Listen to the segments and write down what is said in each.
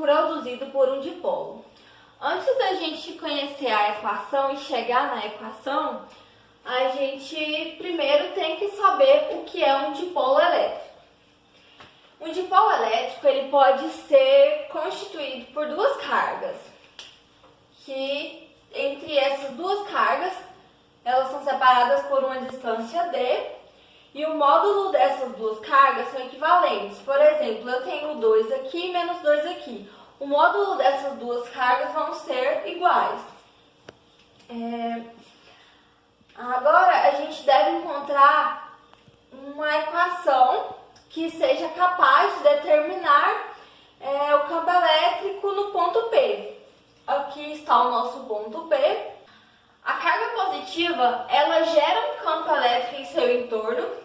produzido por um dipolo. Antes da gente conhecer a equação e chegar na equação, a gente primeiro tem que saber o que é um dipolo elétrico. Um dipolo elétrico ele pode ser constituído por duas cargas, que entre essas duas cargas elas são separadas por uma distância d, e o módulo dessas duas cargas são equivalentes. Por exemplo, eu tenho 2 aqui menos 2 aqui. O módulo dessas duas cargas vão ser iguais. Agora, a gente deve encontrar uma equação que seja capaz de determinar o campo elétrico no ponto P. Aqui está o nosso ponto P. A carga positiva, ela gera um campo elétrico em seu entorno,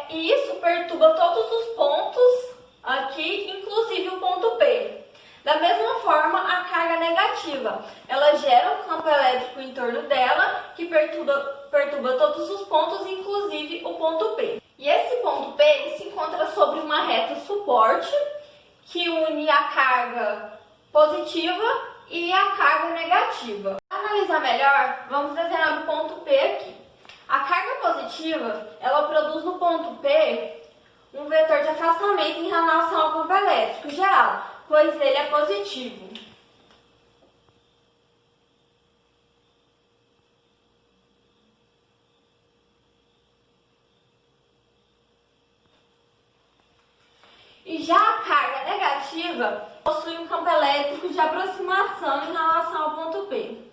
e isso perturba todos os pontos aqui, inclusive o ponto P. Da mesma forma, a carga negativa, ela gera um campo elétrico em torno dela, que perturba todos os pontos, inclusive o ponto P. E esse ponto P ele se encontra sobre uma reta suporte, que une a carga positiva e a carga negativa. Para analisar melhor, vamos desenhar o ponto P aqui. A carga positiva, ela produz no ponto P um vetor de afastamento em relação ao campo elétrico geral, pois ele é positivo. E já a carga negativa possui um campo elétrico de aproximação em relação ao ponto P.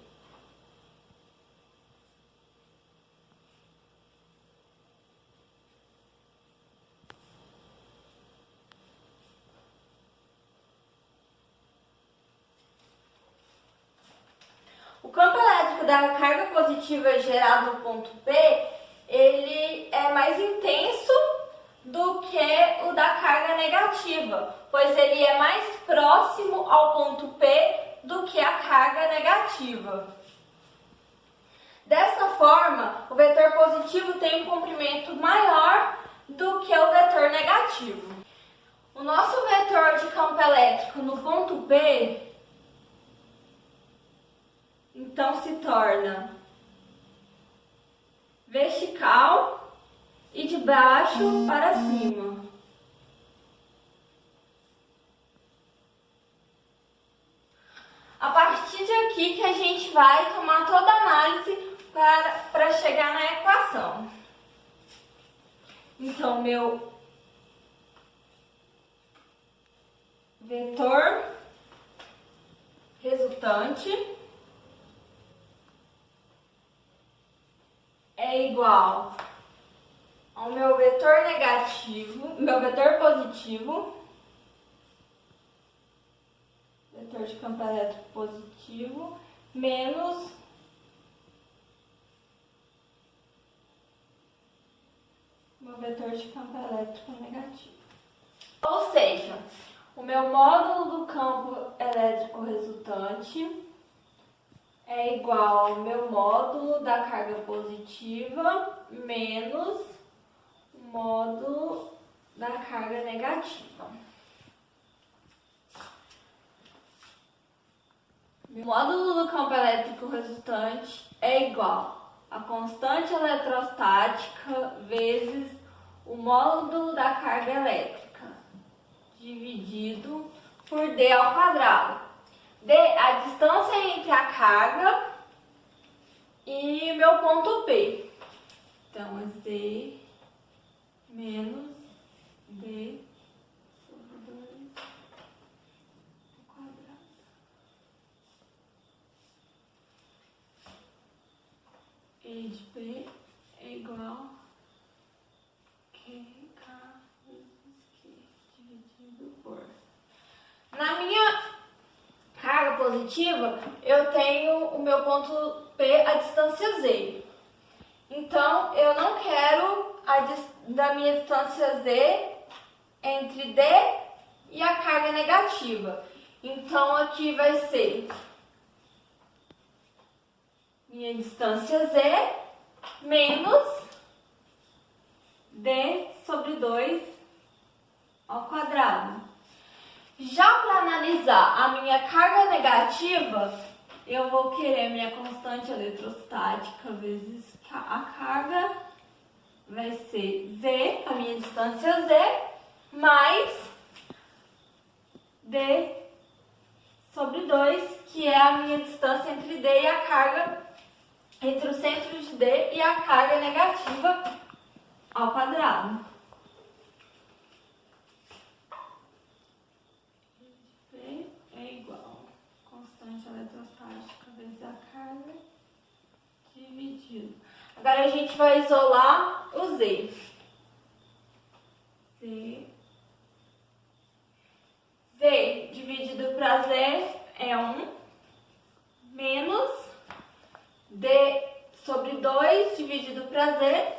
O campo elétrico da carga positiva gerado no ponto P, ele é mais intenso do que o da carga negativa, pois ele é mais próximo ao ponto P do que a carga negativa. Dessa forma, o vetor positivo tem um comprimento maior do que o vetor negativo. O nosso vetor de campo elétrico no ponto P então se torna vertical e de baixo para cima. A partir de aqui que a gente vai tomar toda a análise para chegar na equação. Então, meu vetor resultante é igual ao meu vetor negativo, meu vetor positivo, vetor de campo elétrico positivo, menos meu vetor de campo elétrico negativo. Ou seja, o meu módulo do campo elétrico resultante é igual ao meu módulo da carga positiva menos o módulo da carga negativa. O módulo do campo elétrico resultante é igual a constante eletrostática vezes o módulo da carga elétrica dividido por D ao quadrado. D, a distância entre a carga e meu ponto P. Então, é Z menos D sobre 2 ao quadrado. E de P é igual a QK vezes Q dividido por... Na minha carga positiva, eu tenho o meu ponto P a distância Z. Então, eu não quero da minha distância Z entre D e a carga negativa. Então, aqui vai ser minha distância Z menos D sobre 2 ao quadrado. Já para analisar a minha carga negativa, eu vou querer minha constante eletrostática vezes a carga, vai ser Z, a minha distância Z, mais D sobre 2, que é a minha distância entre D e a carga, entre o centro de D e a carga negativa ao quadrado. V é igual a constante eletrostática vezes a carga dividido. Agora a gente vai isolar o Z. Z dividido para Z é 1, menos D sobre 2 dividido para Z,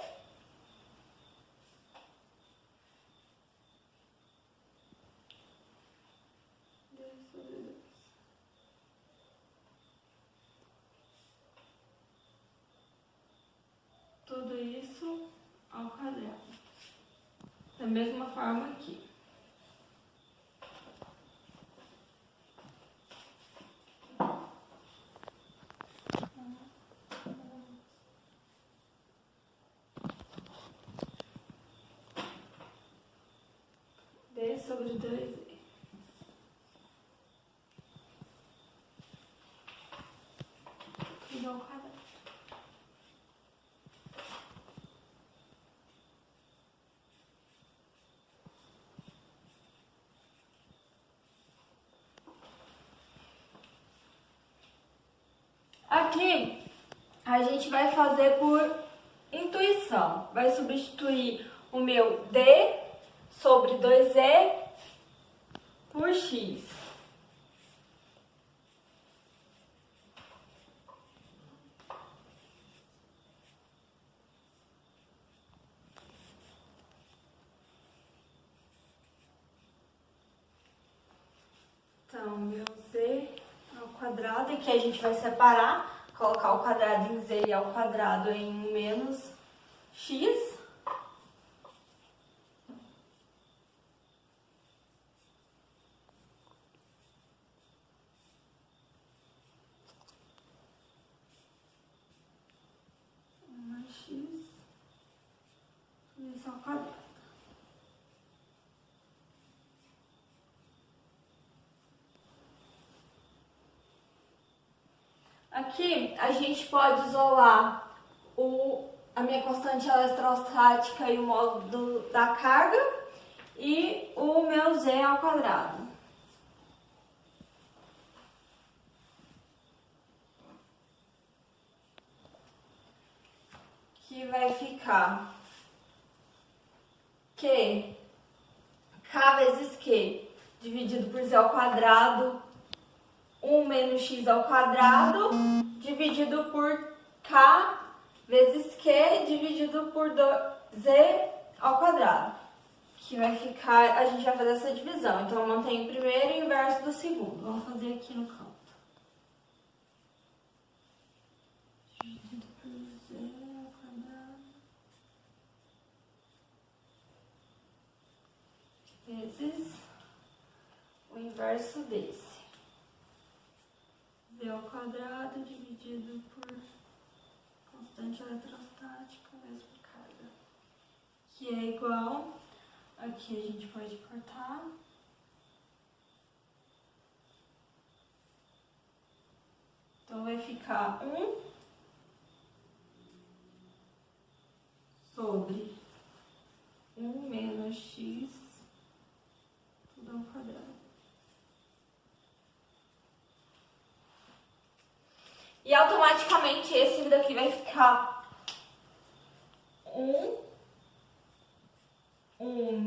tudo isso ao quadrado. Da mesma forma aqui. D sobre 2E. Tudo ao quadrado. Aqui a gente vai fazer por intuição. Vai substituir o meu D sobre 2E por X. Então, meu Z ao quadrado, e que a gente vai separar, colocar o quadrado em Z e ao quadrado em menos X. Isso ao quadrado. Aqui a gente pode isolar a minha constante eletrostática e o módulo da carga e o meu Z ao quadrado. Que vai ficar Q, K vezes Q, dividido por Z ao quadrado, 1 menos X ao quadrado, dividido por K vezes Q, dividido por Z ao quadrado. Que vai ficar, a gente vai fazer essa divisão. Então, eu mantenho o primeiro e o inverso do segundo. Vamos fazer aqui no canto. Dividido por Z ao quadrado. Vezes o inverso desse. Z ao quadrado dividido por constante eletrostática vezes carga. Que é igual, aqui a gente pode cortar. Então vai ficar 1 sobre 1 menos X tudo ao quadrado. E automaticamente esse daqui vai ficar 1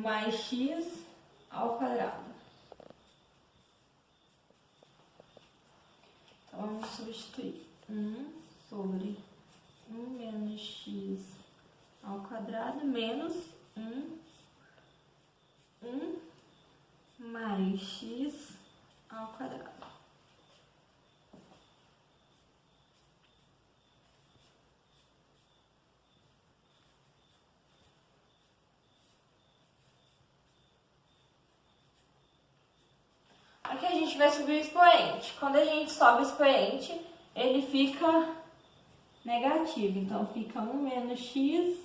mais X ao quadrado. Então, vamos substituir 1 sobre 1 menos X ao quadrado menos 1 mais X ao quadrado. Aqui a gente vai subir o expoente. Quando a gente sobe o expoente, ele fica negativo. Então, fica 1 menos x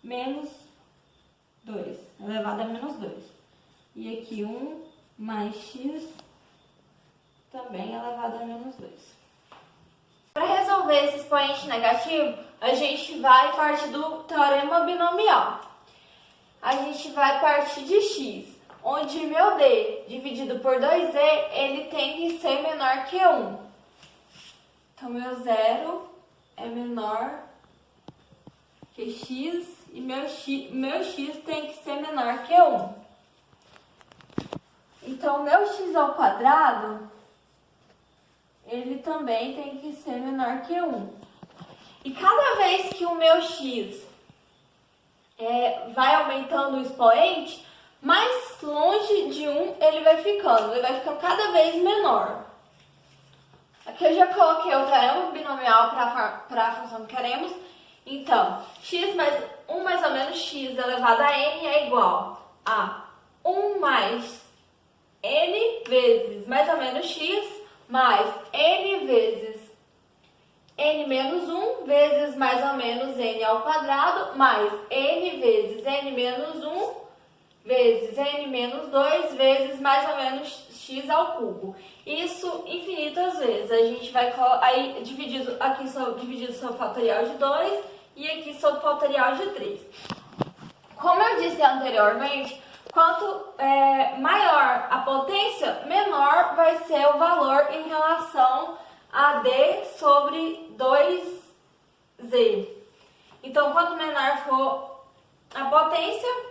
menos 2, elevado a menos 2. E aqui 1 mais x também elevado a menos 2. Para resolver esse expoente negativo, a gente vai partir do teorema binomial. A gente vai partir de x, onde meu d dividido por 2z, ele tem que ser menor que 1. Então, meu zero é menor que x e meu x tem que ser menor que 1. Então, meu x ao quadrado, ele também tem que ser menor que 1. E cada vez que o meu x vai aumentando o expoente, mais longe de 1 ele vai ficando cada vez menor. Aqui eu já coloquei o teorema binomial para a função que queremos. Então, x mais 1 mais ou menos x elevado a n é igual a 1 mais n vezes mais ou menos x mais n vezes n menos 1 vezes mais ou menos n ao quadrado mais n vezes n menos 1 vezes n menos 2 vezes mais ou menos x ao cubo. Isso infinitas vezes. A gente vai aí dividido sobre o fatorial de 2 e aqui sobre o fatorial de 3. Como eu disse anteriormente, quanto maior a potência, menor vai ser o valor em relação a d sobre 2z. Então, quanto menor for a potência,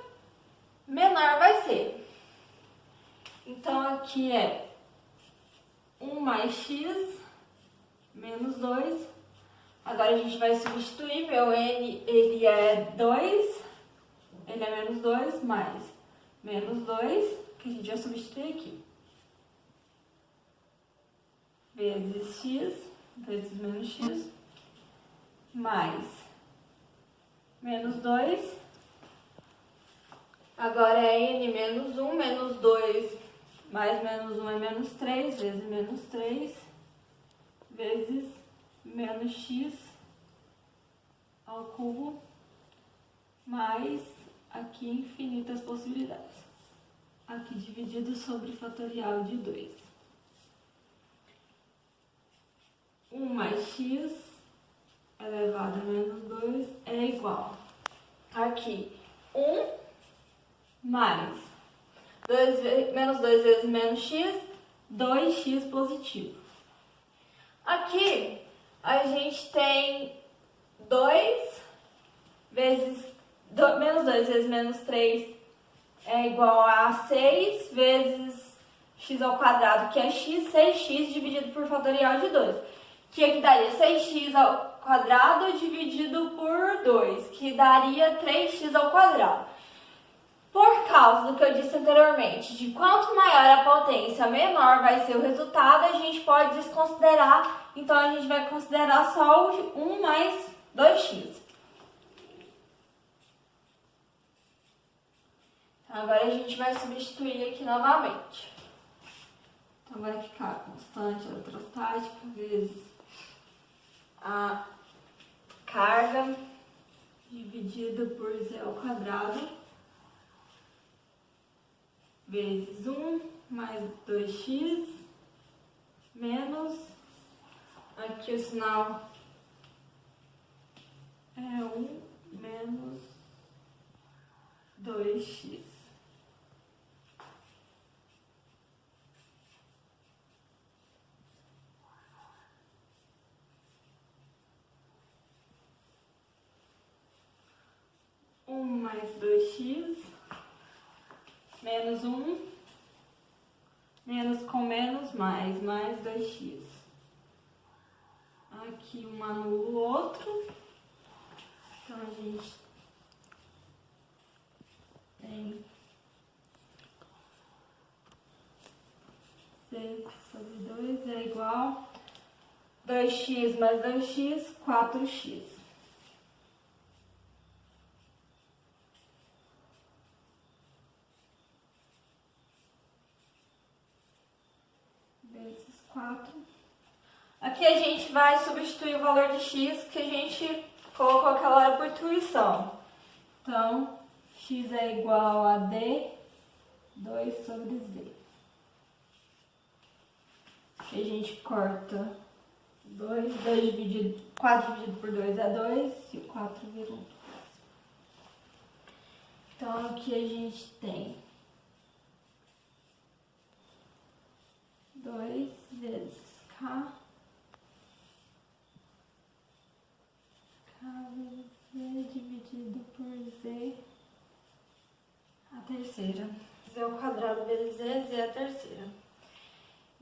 menor vai ser. Então, aqui é 1 mais x menos 2. Agora, a gente vai substituir. Meu n, ele é 2. Ele é menos 2 mais menos 2, que a gente vai substituir aqui. Vezes x, vezes menos x, mais menos 2. Agora é n menos 1, menos 2, mais menos 1 é menos 3, vezes menos 3, vezes menos x ao cubo, mais aqui infinitas possibilidades. Aqui dividido sobre fatorial de 2. 1 mais x elevado a menos 2 é igual. Aqui, 1 mais menos 2 vezes menos x, 2x positivo. Aqui, a gente tem 2 vezes menos 2 vezes menos 3 é igual a 6 vezes x ao quadrado, que é x, 6x dividido por fatorial de 2. Que aqui daria 6x ao quadrado dividido por 2, que daria 3x ao quadrado. Por causa do que eu disse anteriormente, de quanto maior a potência, menor vai ser o resultado, a gente pode desconsiderar. Então, a gente vai considerar só o 1 mais 2x. Agora a gente vai substituir aqui novamente. Então vai ficar a constante eletrostática vezes a carga dividida por z ao quadrado vezes 1 mais 2x menos, aqui o sinal é 1 menos 2x. Mais 2x, menos 1, menos com menos, mais 2x. Aqui um anula o outro, então a gente tem 6 sobre 2 é igual 2x mais 2x, 4x. Aqui a gente vai substituir o valor de x que a gente colocou aquela hora por intuição. Então, x é igual a d 2 sobre z. Aqui a gente corta 2 dividido, 4 dividido por 2 é 2 e o 4 vira 1. Então, aqui a gente tem 2 vezes k vezes z dividido por z a terceira. Z ao quadrado vezes z a terceira.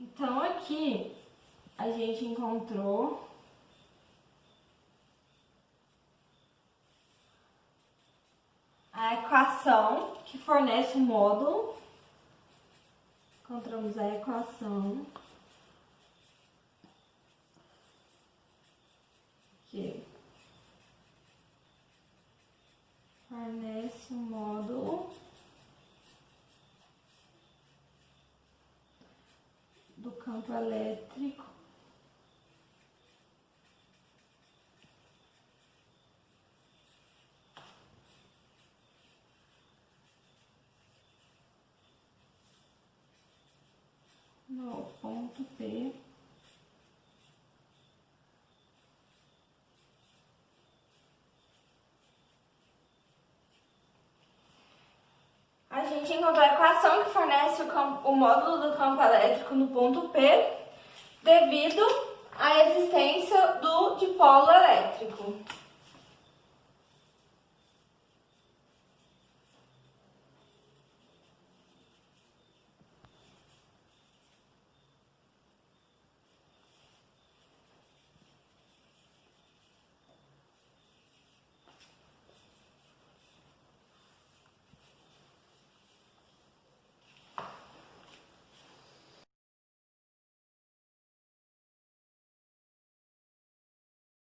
Então, aqui a gente encontrou a equação que fornece o módulo. Encontramos a equação que fornece o módulo do campo elétrico no ponto P a gente encontrou a equação que fornece o módulo do campo elétrico no ponto P devido à existência do dipolo elétrico.